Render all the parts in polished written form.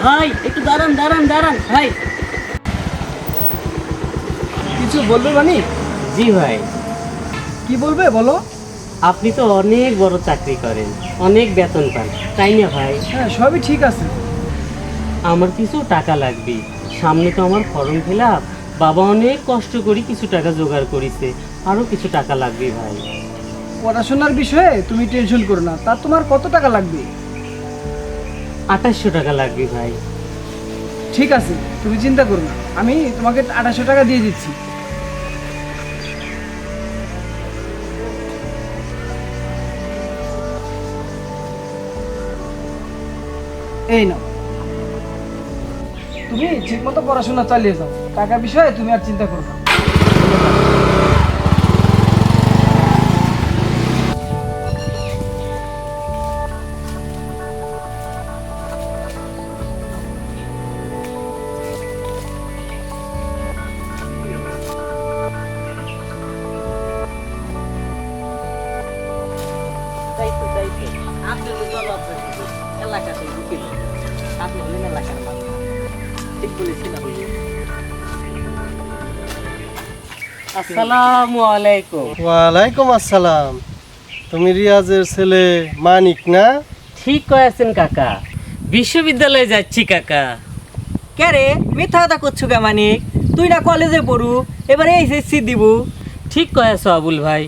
ভাই একটু দাঁড়ান দাঁড়ান দাঁড়ান ভাই। কিছু বলবে মানে? জি ভাই। কি বলবে বলো? আপনি তো অনেক বড় চাকরি করেন, অনেক বেতন পান, তাই না ভাই? হ্যাঁ, সবই ঠিক আছে। আমার কিছু টাকা লাগবে, সামনে তো আমার ফর্ম ফিল আপ, বাবা অনেক কষ্ট করে কিছু টাকা জোগাড় করেছে, আরও কিছু টাকা লাগবে ভাই। পড়াশোনার বিষয়ে তুমি টেনশন করো না। তা তোমার কত টাকা লাগবে? 2800 টাকা লাগবে ভাই। ঠিক আছে, তুমি চিন্তা করো না, আমি তোমাকে 2800 টাকা দিয়ে দিচ্ছি। এই নাও, তুমি ঠিক মতো পড়াশোনা চালিয়ে যাও, টাকার বিষয়ে তুমি আর চিন্তা করো না। আসসালামু আলাইকুম। ওয়ালাইকুম আসসালাম। তুমি রিয়াজের ছেলে মানিক না? ঠিক কয়েছেন কাকা, বিশ্ববিদ্যালয়ে যাচ্ছি কাকা। কে রে, মিথ্যা কথা করছো কে মানিক? তুই না কলেজে পড়ু, এবারে এইচএসসি দিব। ঠিক কয়েছ আবুল ভাই,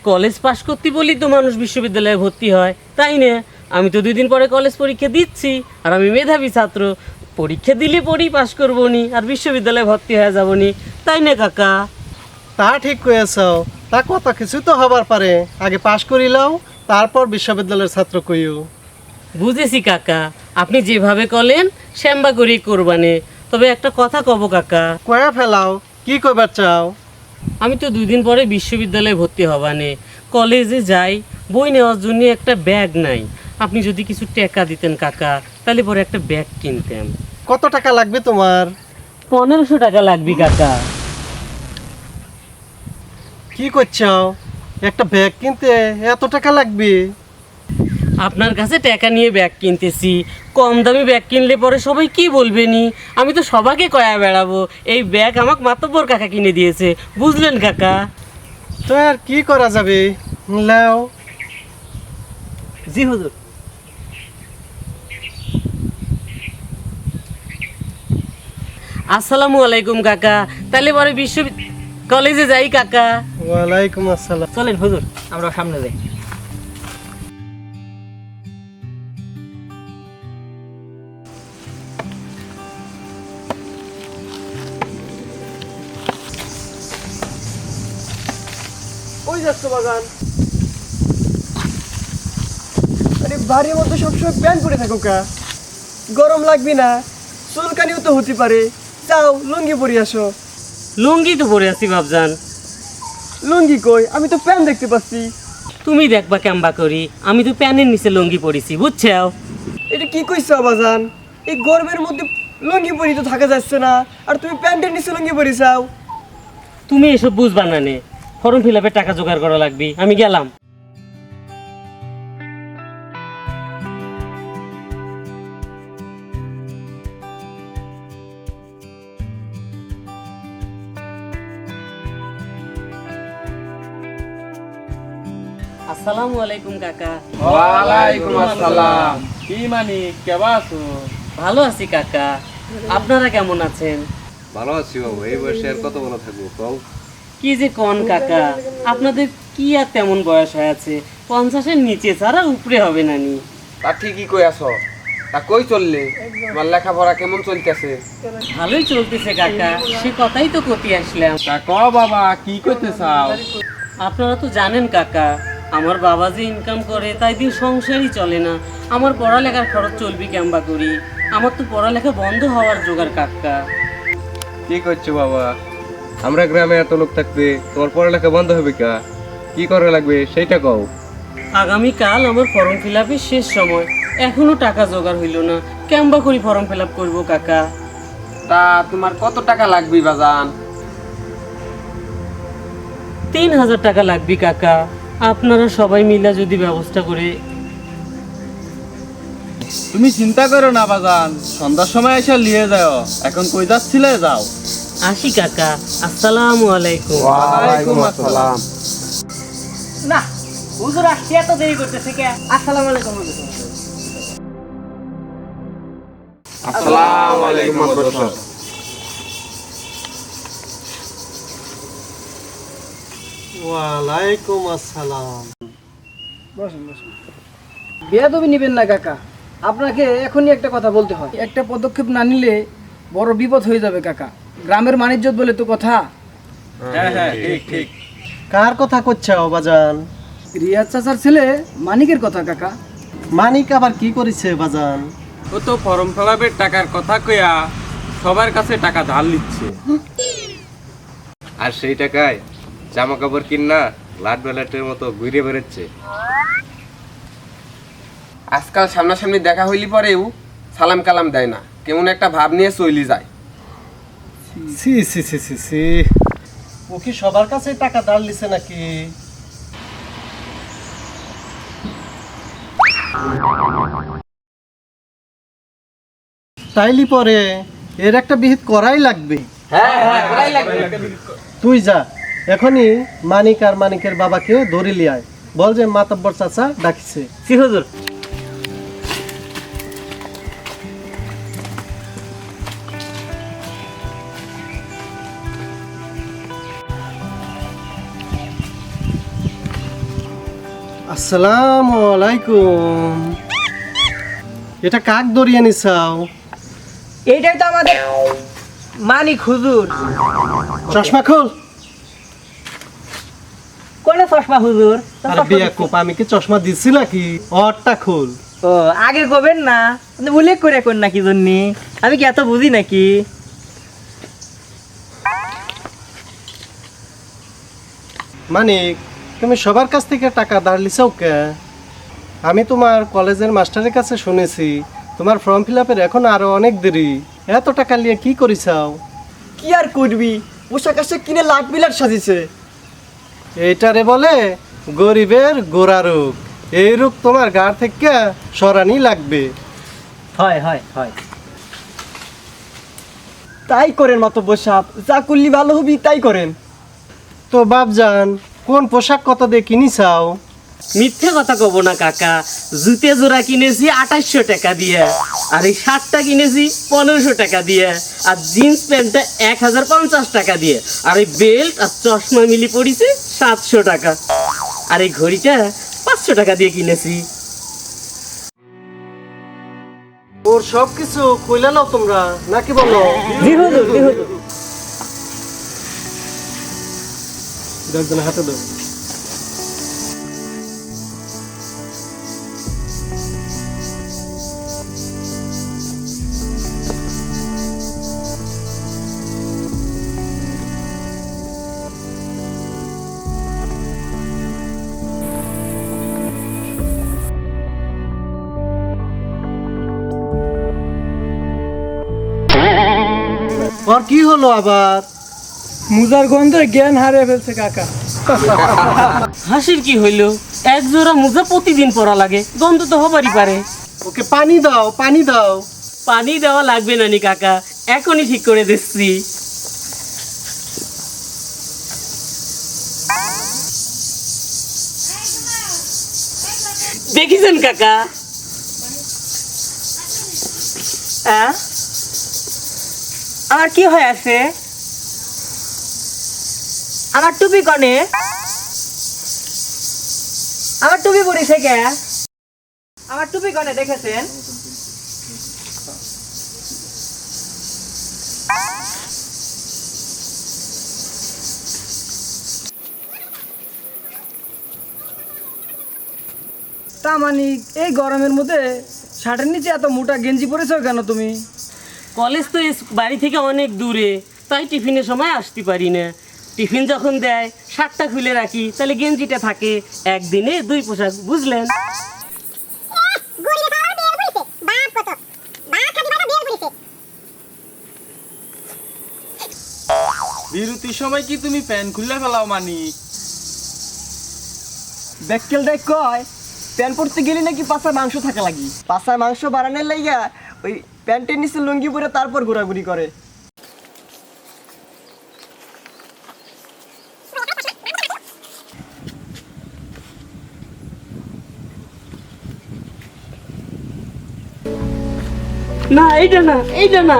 কলেজ পাশ করতে বলি তো মানুষ বিশ্ববিদ্যালয়ে ভর্তি হয়, তাই না? আমি তো 2 দিন পরে কলেজ পরীক্ষা দিচ্ছি, আর আমি মেধাবী ছাত্র, পরীক্ষা দিলে পরেই পাশ করবো নি, আর বিশ্ববিদ্যালয়ে ভর্তি হয়ে যাবো নি, তাই না কাকা? তা ঠিক কয়েছ। তা কত কিছু তো হবার পারে, আগে পাশ করিলাও, তারপর বিশ্ববিদ্যালয়ের ছাত্র কইও। বুঝেছি কাকা, আপনি যেভাবে করেন শ্যাম্বা করেই করবানে। তবে একটা কথা কব কাকা, কয়া ফেলাও, কি কইবার চাও? আমি তো 2 দিন পরে বিশ্ববিদ্যালয়ে ভর্তি হবানে, কলেজে যাই, বই নেওয়ার জন্য একটা ব্যাগ নাই। আপনি যদি কিছু টাকা দিতেন কাকা, তাহলে পরে একটা ব্যাগ কিনতাম। কত টাকা লাগবে তোমার? 1500 টাকা লাগবে কাকা। কি করছাও? একটা ব্যাগ কিনতে এত টাকা লাগবে? আপনার কাছে টাকা নিয়ে ব্যাগ কিনতেছি, কম দামি ব্যাগ কিনলে পরে সবাই কি বলবে নি? আমি তো সবাইকে কয়া বেড়াবো এই ব্যাগ আমাকে মাতব্বর কাকা কিনে দিয়েছে, বুঝলেন কাকা? তো আর কি করা যাবে, লাও। জি হুজুর। আসসালামু আলাইকুম কাকা, তাহলে পরে কলেজে যাই কাকা। ওয়ালাইকুম আসসালাম। চলেন হুজুর, আমরা সামনে যাই। ওই যাচ্ছ বাগান। আরে বাড়ির মধ্যে সবসময় প্যান্ট পরে থাকো কা? গরম লাগবে না? চুলকানিও তো হতে পারে, যাও লুঙ্গি পরে আসো। লুঙ্গি তো পরে আছি বাবজান। লুঙ্গি কই? আমি তো প্যান্ট দেখতে পাচ্ছি। তুমি দেখবা কেমবা করি, আমি তো প্যানের নিচে লুঙ্গি পরেছি, বুঝছো? এটা কি কইছো বাজান? এই গরমের মধ্যে লুঙ্গি পরি তো থাকা যাচ্ছে না, আর তুমি প্যান্টের নিচে লুঙ্গি পরে যাও। তুমি এসব বুঝবা না নে, ফর্ম ফিল আপের টাকা জোগাড় করা লাগবে, আমি গেলাম। আসসালামু আলাইকুম কাকা। ওয়ালাইকুম আসসালাম। কি মানিক, কেবা আছো? ভালো আছি কাকা, আপনারা কেমন আছেন? ভালো আছি বাবু, এই বয়সে আর কত ভালো থাকবো কও? কি যে কন কাকা, আপনাদের কি আর তেমন বয়স হয়ে আছে, 50-এর নিচে ছাড়া উপরে হবে না নি। তা ঠিকই কই আছো। তা কই চললে? তোমার লেখাপড়া কেমন চলতেছে? ভালোই চলতেছে কাকা, সে কথাই তো কতি আসলাম। তা ক বাবা, কি করতে চাও? আপনারা তো জানেন কাকা, আমার বাবা যে ইনকাম করে তাই দিয়ে সংসারই চলে না, আমার পড়ালেখার খরচ চলবে কেমবা করি? আমার তো পড়ালেখা বন্ধ হওয়ার জোগাড় কাকা। কি করছো বাবা? আমরা গ্রামে এত লোক থাকতে তোমার পড়ালেখা বন্ধ হবে কা? কি করা লাগবে সেইটা কও। আগামীকাল আমার ফর্ম ফিল আপের শেষ সময়, এখনো টাকা জোগাড় হইল না, কেমবা করি ফর্ম ফিল আপ করবো কাকা? তা তোমার কত টাকা লাগবে বাজান? 3000 টাকা লাগবে কাকা, আপনারা সবাই মিলে যদি ব্যবস্থা করে। তুমি চিন্তা করো না বাজান, সন্ধ্যার সময় এসে নিয়ে যাও। এখন কই যাচ্ছিলে? যাও। আসি কাকা, আসসালামু আলাইকুম। ওয়ালাইকুম আসসালাম। না হুজুর আসছে, এত দেরি করতেছে কে? আসসালামু আলাইকুম হুজুর। আসসালামু আলাইকুম মাদ্রাসা। ওয়ালাইকুম আসসালাম। বসুন বসুন। বেয়াদবি নেবেন না কাকা, আপনাকে এখনই একটা কথা বলতে হয়। একটা পদক্ষেপ না নিলে বড় বিপদ হয়ে যাবে কাকা। গ্রামের মানিজ্যত বলে তো কথা। হ্যাঁ হ্যাঁ, ঠিক ঠিক। কার কথা করছে বাজান? রিয়াজ চাচার ছেলে মানিকের কথা কাকা। মানিক আবার কি করেছে বাজান? ও তো ফর্ম ফেলাবের টাকার কথা কইয়া সবার কাছে টাকা ধার নিচ্ছে। আর সেই টাকায় জামা কাপড় কিনা লাট বেলাটের মতো ঘুরে বেড়াচ্ছে। আজকাল সামনাসামনি দেখা হইলি পরেও সালাম কালাম দেয় না, কেমন একটা ভাব নিয়ে চলি যায়। সি সি সি সি সি, ও কি সবার কাছে টাকা ধার লিছে নাকি? তাইলি পরে এর একটা বিহিত করাই লাগবে। তুই যা এখনই মানিক আর মানিকের বাবাকে ধরে লিয়ায়, বল যে মাতব্বর চাচা ডাকিছে। জি হুজুর। আসসালামু আলাইকুম। এটা কাক ধরিয়ে নিছাও? এইটাই তো আমাদের মানিক হুজুর। চশমা খোল। কোন চশমা হুজুর? আর বিয়াকুপ, আমি কি চশমা দিছি নাকি? অরটা খোল। ও আগে কবেন না, আপনি উল্লেখ করে কোন নাকি জন্যে? আমি কি এত বুঝি নাকি? মানিক, তুমি সবার কাছ থেকে টাকা ধার লিছাও কে? আমি তোমার কলেজের মাস্টারের কাছে শুনেছি তোমার ফর্ম ফিল আপের এখন আরো অনেক দেরি। এত টাকা নিয়ে কি করিছাও? কি আর করবি, পোশাক আশাক কিনে লাট বিলাট সাজিছে। এইটারে বলে গরিবের গোড়া রোগ। এই রোগ তোমার গাড় থেকে সরানি লাগবে। হয় হয় হয়। তাই করেন মাতব্বর সাহেব, যা করলি ভালো হবি তাই করেন। তো বাপজান, কোন পোশাক কত দিয়ে কিনিছাও? মিথ্যে কথা কব না কাকা, জুতে জোড়া কিনেছি 2800 টাকা দিয়ে, আর এই শার্টটা কিনেছি 1500 টাকা দিয়ে, আর জিন্স প্যান্টটা 1050 টাকা দিয়ে, আর এই বেল্ট আর চশমা মিলি পড়েছে 700 টাকা, আর এই ঘড়িটা 500 টাকা দিয়ে কিনেছি। ওর সব কিছু কইলা নাও তোমরা নাকি বলো? জি হুজুর, জি হুজুর। একজনের হাতে দাও। আর কি হলো আবার? মুজার গন্ধে জ্ঞান হারিয়ে ফেলছে কাকা। হাসির কি হইলো? এক জোড়া মোজা প্রতিদিন পরা লাগে, গন্ধ তো হবারই পারে। ওকে পানি দাও, পানি দাও। পানি দেওয়া লাগবে না নি কাকা, এখনই ঠিক করে দিচ্ছি। দেখিছেন কাকা? আমার কি হয় আছে? আমার টুপি কনে? আমার টুপি পরিছে কে? আমার টুপি কনে দেখেছেন? তা মানিক, এই গরমের মধ্যে শার্টের নিচে এত মোটা গেঞ্জি পরেছো কেন তুমি? কলেজ তো বাড়ি থেকে অনেক দূরে, তাই টিফিনের সময় আসতে পারি না। টিফিন যখন দেয় শার্টটা খুলে রাখি, তাহলে গেঞ্জিটা থাকে। একদিনে 2 পোশাক, বুঝলেন? বিরতির সময় কি তুমি প্যান্ট খুলে ফেলাও মানিক? ব্যাককেল দেখ কয় প্যান্ট পরতে গেলে নাকি পাছায় মাংস থাকা লাগি, পাছায় মাংস বাড়ানোর লাইগা ওই প্যান্টের নিচে লুঙ্গি পরে তারপর ঘোরাঘুরি করে। না এইটা না, এইটা না।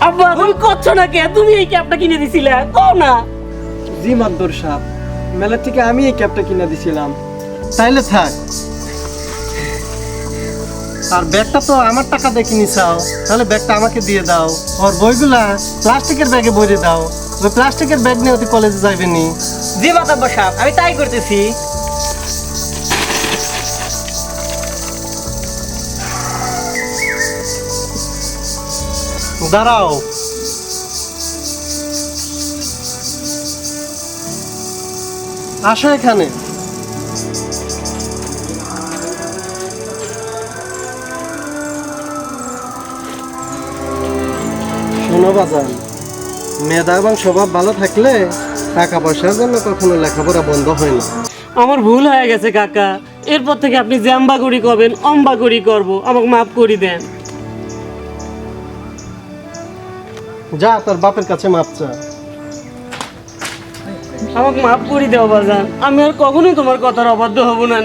আব্বা তুমি করছো না কে? তুমি এই ক্যাপটা কিনে দিছিলে, কও না। জি মাদ্দর সাহেব, মেলা থেকে আমি এই ক্যাপটা কিনে দিছিলাম। তাইলে থাক। আর ব্যাগটা তো আমার টাকা দিয়ে কিনেছাও, তাহলে ব্যাগটা আমাকে দিয়ে দাও। আর বইগুলা প্লাস্টিকের ব্যাগে ভরে দাও। ওই প্লাস্টিকের ব্যাগ নিয়ে তুই কলেজে যাইবে নি। জি মাতাব্বর সাহেব, আমি তাই করতেছি। দাঁড়াও, আসো এখানে। শোনো বাজান, মেধা এবং স্বভাব ভালো থাকলে টাকা পয়সার জন্য কখনো লেখাপড়া বন্ধ হয় না। আমার ভুল হয়ে গেছে কাকা, এরপর থেকে আপনি জ্যাম্বা করি করবেন, অম্বা করি করবো, আমাকে মাফ করে দেন। যা তোর বাপের কাছে মাপ চা। আমাকে মাফ করে দেও বাজান, আমি আর কখনোই তোমার কথার অবাধ্য হব না।